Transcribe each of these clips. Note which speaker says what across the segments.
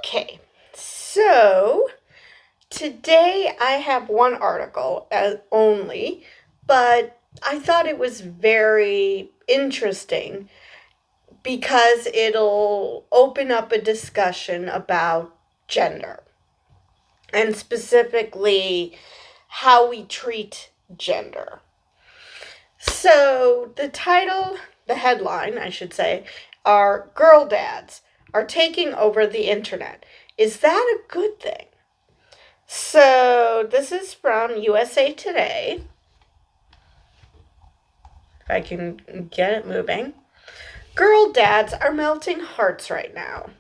Speaker 1: Okay, so today I have one article only, but I thought it was very interesting because it'll open up a discussion about gender and specifically how we treat gender. So, the headline, I should say, are Girl Dads are taking over the internet. Is that a good thing? So, this is from USA Today. If I can get it moving. Girl dads are melting hearts right now.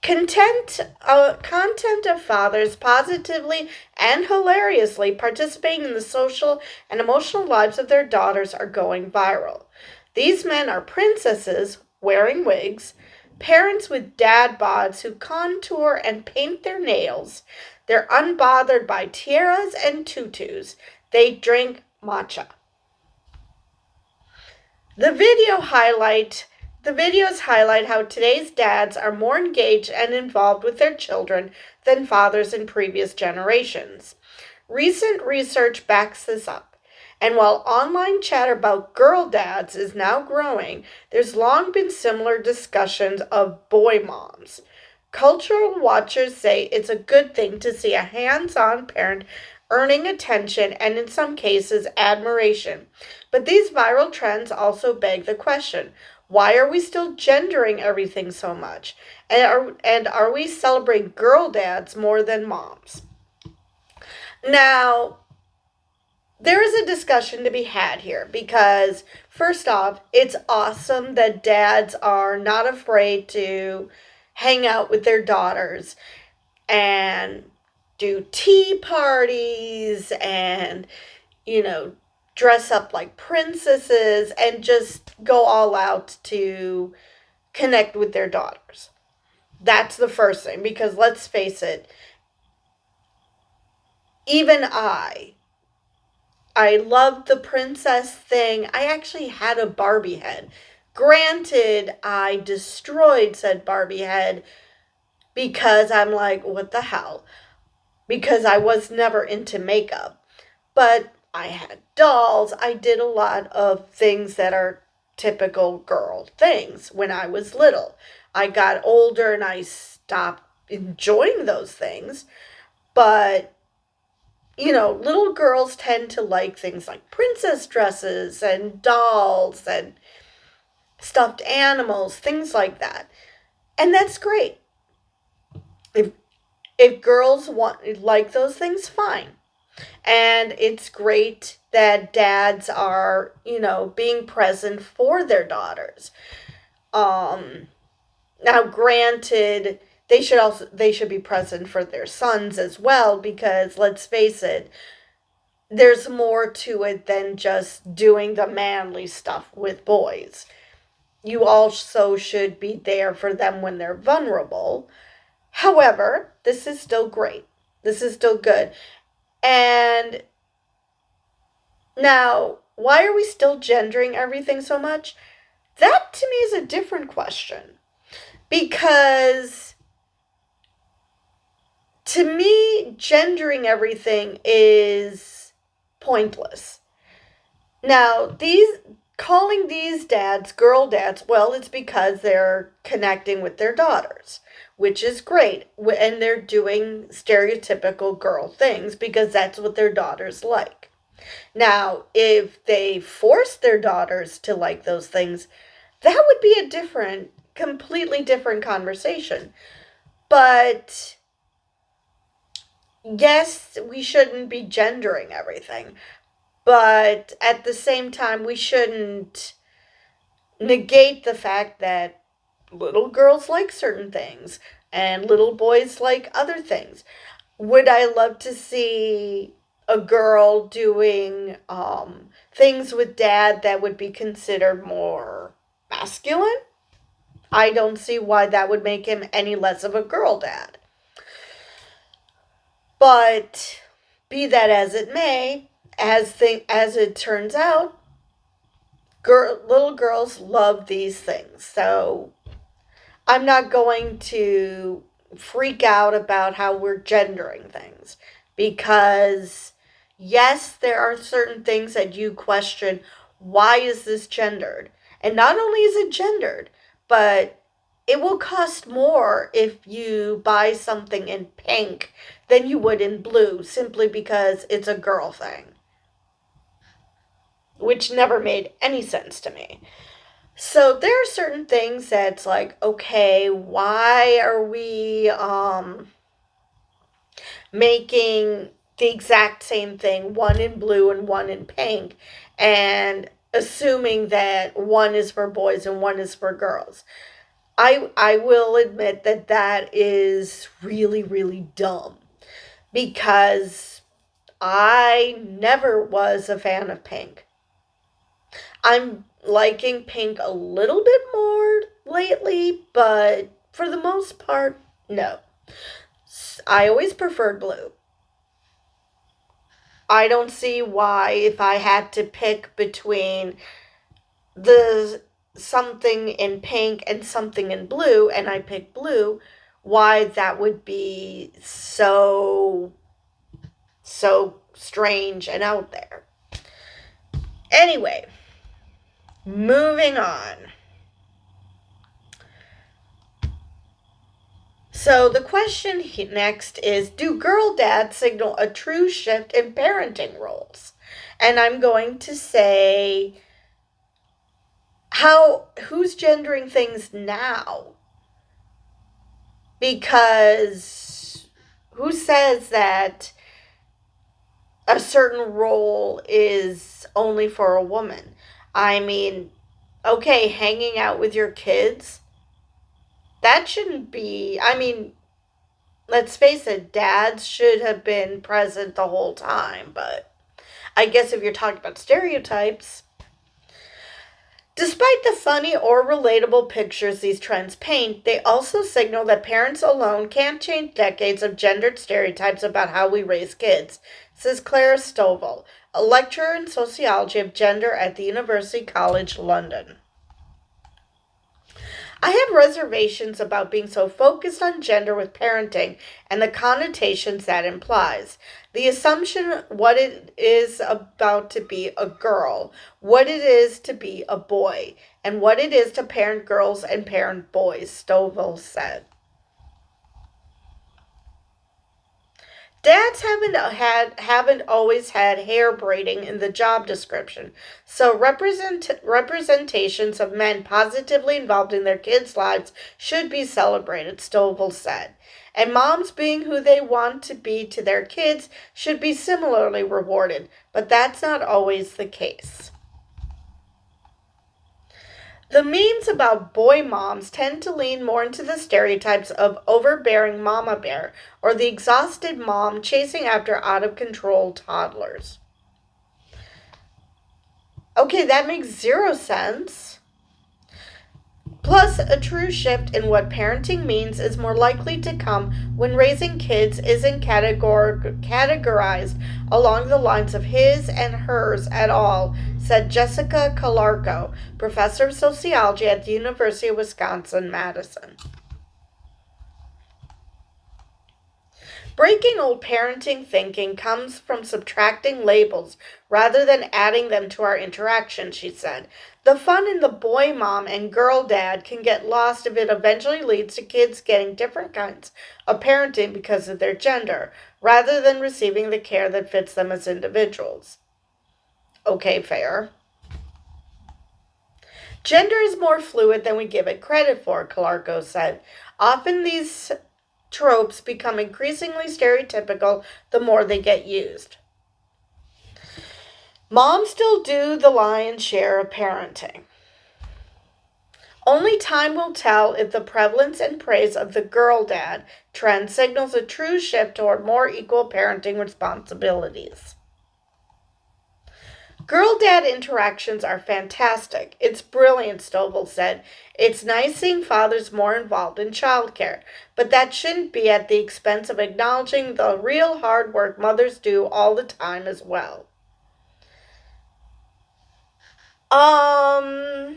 Speaker 1: Content of fathers positively and hilariously participating in the social and emotional lives of their daughters are going viral. These men are princesses wearing wigs, parents with dad bods who contour and paint their nails. They're unbothered by tiaras and tutus. They drink matcha. The videos highlight how today's dads are more engaged and involved with their children than fathers in previous generations. Recent research backs this up. And while online chatter about girl dads is now growing, there's long been similar discussions of boy moms. Cultural watchers say it's a good thing to see a hands-on parent earning attention and, in some cases, admiration. But these viral trends also beg the question, why are we still gendering everything so much? And are we celebrating girl dads more than moms? Now, there is a discussion to be had here because, first off, it's awesome that dads are not afraid to hang out with their daughters and do tea parties and, dress up like princesses and just go all out to connect with their daughters. That's the first thing because let's face it, even I loved the princess thing. I actually had a Barbie head. Granted, I destroyed said Barbie head because I'm like, what the hell? Because I was never into makeup. But I had dolls. I did a lot of things that are typical girl things when I was little. I got older and I stopped enjoying those things. But little girls tend to like things like princess dresses and dolls and stuffed animals, things like that. And that's great. If if girls want like those things, fine. And it's great that dads are, being present for their daughters. Um Now granted, they should be present for their sons as well because let's face it, there's more to it than just doing the manly stuff with boys. You also should be there for them when they're vulnerable. However, this is still great. This is still good. And now, why are we still gendering everything so much? That to me is a different question. Because to me, gendering everything is pointless. Now, calling these dads girl dads, well, it's because they're connecting with their daughters, which is great. And they're doing stereotypical girl things because that's what their daughters like. Now, if they force their daughters to like those things, that would be a completely different conversation. But yes, we shouldn't be gendering everything. But at the same time, we shouldn't negate the fact that little girls like certain things and little boys like other things. Would I love to see a girl doing things with dad that would be considered more masculine? I don't see why that would make him any less of a girl dad. But be that as it may, as it turns out, little girls love these things. So I'm not going to freak out about how we're gendering things. Because, yes, there are certain things that you question, why is this gendered? And not only is it gendered, but it will cost more if you buy something in pink than you would in blue simply because it's a girl thing, which never made any sense to me. So there are certain things that's like, okay, why are we making the exact same thing, one in blue and one in pink, and assuming that one is for boys and one is for girls. I will admit that that is really, really dumb because I never was a fan of pink. I'm liking pink a little bit more lately, but for the most part, no. I always preferred blue. I don't see why, if I had to pick between the something in pink and something in blue, and I pick blue, why that would be so strange and out there. Anyway, moving on. So the question next is, do girl dads signal a true shift in parenting roles? And I'm going to say, who's gendering things now? Because who says that a certain role is only for a woman? I mean, okay, hanging out with your kids, that shouldn't be, I mean, let's face it, dads should have been present the whole time, but I guess if you're talking about stereotypes. Despite the funny or relatable pictures these trends paint, they also signal that parents alone can't change decades of gendered stereotypes about how we raise kids, says Clara Stovall, a lecturer in sociology of gender at the University College London. I have reservations about being so focused on gender with parenting and the connotations that implies. The assumption what it is about to be a girl, what it is to be a boy, and what it is to parent girls and parent boys, Stovall said. Dads haven't always had hair braiding in the job description, so representations of men positively involved in their kids' lives should be celebrated, Stovall said. And moms being who they want to be to their kids should be similarly rewarded, but that's not always the case. The memes about boy moms tend to lean more into the stereotypes of overbearing mama bear or the exhausted mom chasing after out of control toddlers. Okay, that makes zero sense. Plus, a true shift in what parenting means is more likely to come when raising kids isn't categorized along the lines of his and hers at all, said Jessica Calarco, professor of sociology at the University of Wisconsin-Madison. Breaking old parenting thinking comes from subtracting labels rather than adding them to our interaction, she said. The fun in the boy mom and girl dad can get lost if it eventually leads to kids getting different kinds of parenting because of their gender, rather than receiving the care that fits them as individuals. Okay, fair. Gender is more fluid than we give it credit for, Calarco said. Often these tropes become increasingly stereotypical the more they get used. Moms still do the lion's share of parenting. Only time will tell if the prevalence and praise of the girl dad trend signals a true shift toward more equal parenting responsibilities. Girl dad interactions are fantastic. It's brilliant, Stovall said. It's nice seeing fathers more involved in childcare, but that shouldn't be at the expense of acknowledging the real hard work mothers do all the time as well. I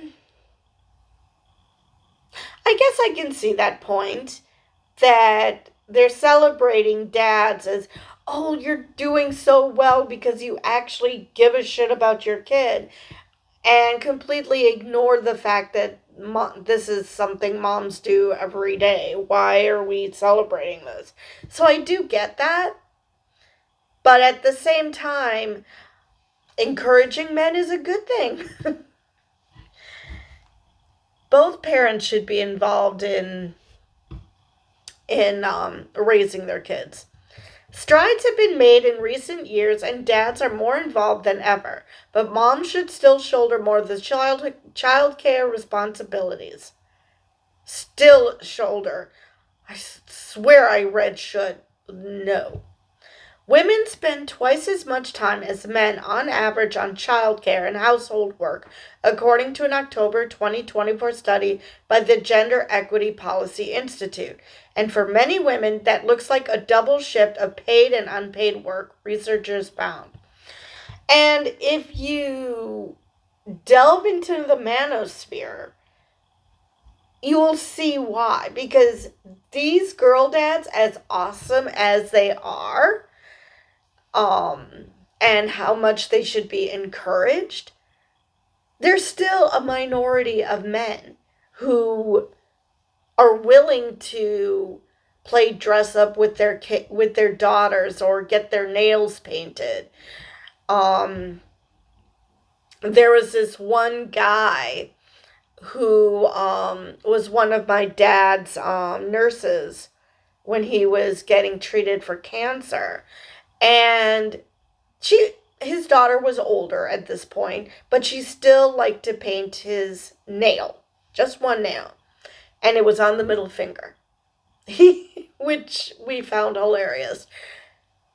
Speaker 1: guess I can see that point. that they're celebrating dads as, oh, you're doing so well because you actually give a shit about your kid, and completely ignore the fact that this is something moms do every day. Why are we celebrating this? So I do get that. But at the same time, encouraging men is a good thing. Both parents should be involved in raising their kids. Strides have been made in recent years, and dads are more involved than ever, but moms should still shoulder more of the child care responsibilities. Still shoulder. I swear I read should. No. Women spend twice as much time as men on average on childcare and household work, according to an October 2024 study by the Gender Equity Policy Institute. And for many women, that looks like a double shift of paid and unpaid work, researchers found. And if you delve into the manosphere, you will see why. Because these girl dads, as awesome as they are, and how much they should be encouraged, there's still a minority of men who are willing to play dress up with their daughters or get their nails painted. There was this one guy who was one of my dad's nurses when he was getting treated for cancer. And his daughter was older at this point, but she still liked to paint his nail, just one nail, and it was on the middle finger, which we found hilarious.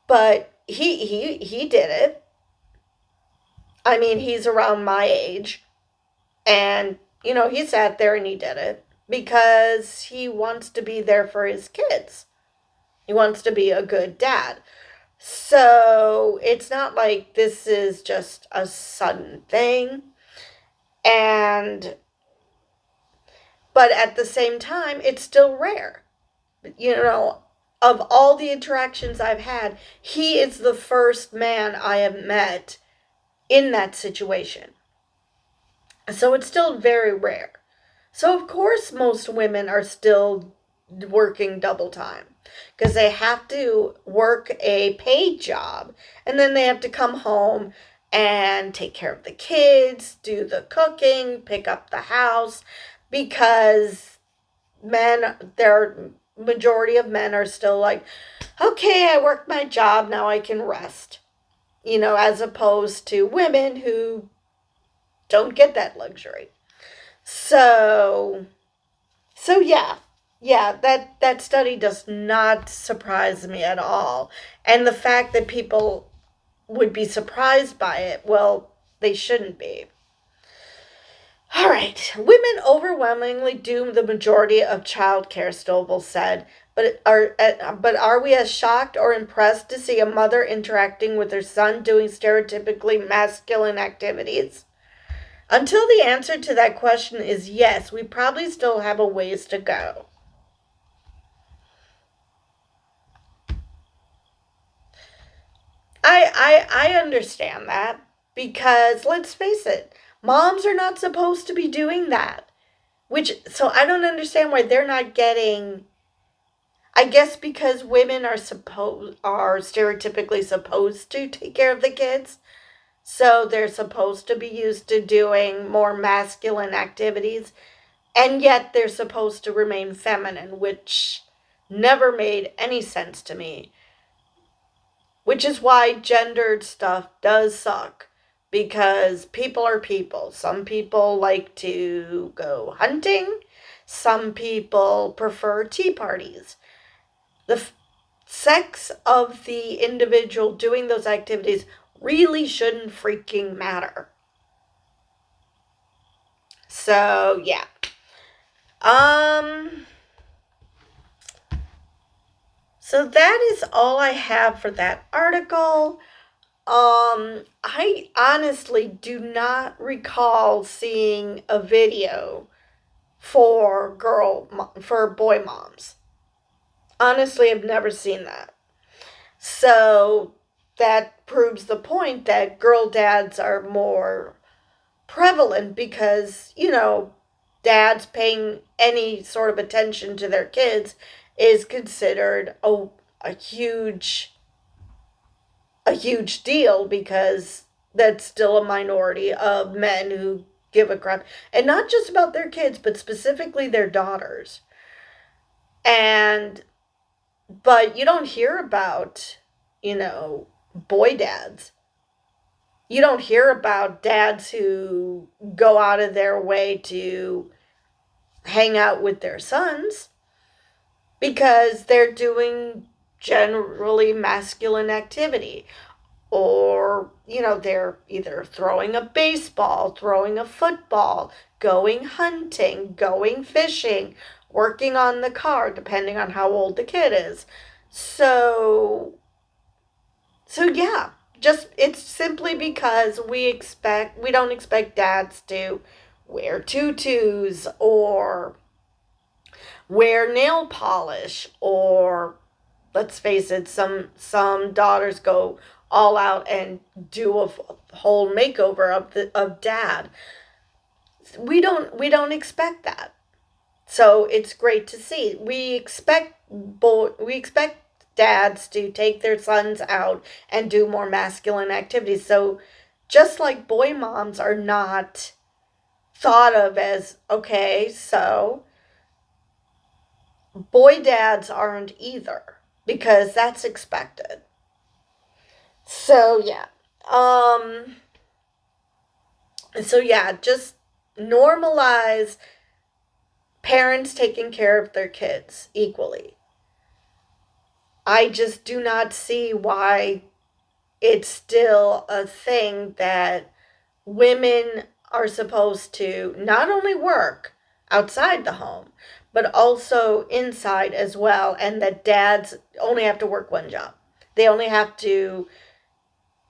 Speaker 1: But he did it. I mean, he's around my age, and he sat there and he did it because he wants to be there for his kids. He wants to be a good dad. So it's not like this is just a sudden thing. But at the same time, it's still rare. Of all the interactions I've had, he is the first man I have met in that situation. So it's still very rare. So of course most women are still working double time, because they have to work a paid job and then they have to come home and take care of the kids, do the cooking, pick up the house, because majority of men are still like, okay, I worked my job, now I can rest. As opposed to women who don't get that luxury. So yeah. Yeah, that study does not surprise me at all. And the fact that people would be surprised by it, well, they shouldn't be. All right. Women overwhelmingly do the majority of childcare, Stovall said. But are we as shocked or impressed to see a mother interacting with her son doing stereotypically masculine activities? Until the answer to that question is yes, we probably still have a ways to go. I understand that, because let's face it, moms are not supposed to be doing that. So I don't understand why they're not getting. I guess because women are stereotypically supposed to take care of the kids, so they're supposed to be used to doing more masculine activities, and yet they're supposed to remain feminine, which never made any sense to me. Which is why gendered stuff does suck, because people are people. Some people like to go hunting. Some people prefer tea parties. The sex of the individual doing those activities really shouldn't freaking matter. So, yeah. So that is all I have for that article. I honestly do not recall seeing a video for boy moms. Honestly, I've never seen that. So that proves the point that girl dads are more prevalent because, dads paying any sort of attention to their kids is considered a huge a huge deal because that's still a minority of men who give a crap, and not just about their kids but specifically their daughters. And but you don't hear about, boy dads. You don't hear about dads who go out of their way to hang out with their sons because they're doing generally masculine activity, or they're either throwing a baseball, throwing a football, going hunting, going fishing, working on the car, depending on how old the kid is. So yeah, just it's simply because we don't expect dads to wear tutus or wear nail polish, or let's face it, some daughters go all out and do a whole makeover of dad. We don't expect that. So it's great to see. We expect dads to take their sons out and do more masculine activities. So just like boy moms are not thought of as okay, so boy dads aren't either, because that's expected. So yeah. So yeah, just normalize parents taking care of their kids equally. I just do not see why it's still a thing that women are supposed to not only work outside the home, but also inside as well, and that dads only have to work one job. They only have to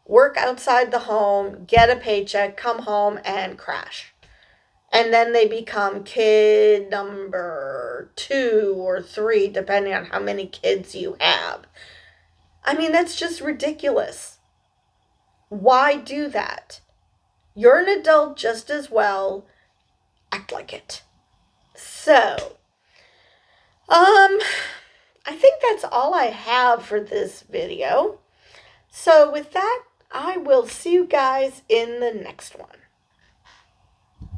Speaker 1: work outside the home, get a paycheck, come home, and crash. And then they become kid number 2 or 3, depending on how many kids you have. I mean, that's just ridiculous. Why do that? You're an adult just as well. Act like it. So, I think that's all I have for this video. So with that, I will see you guys in the next one.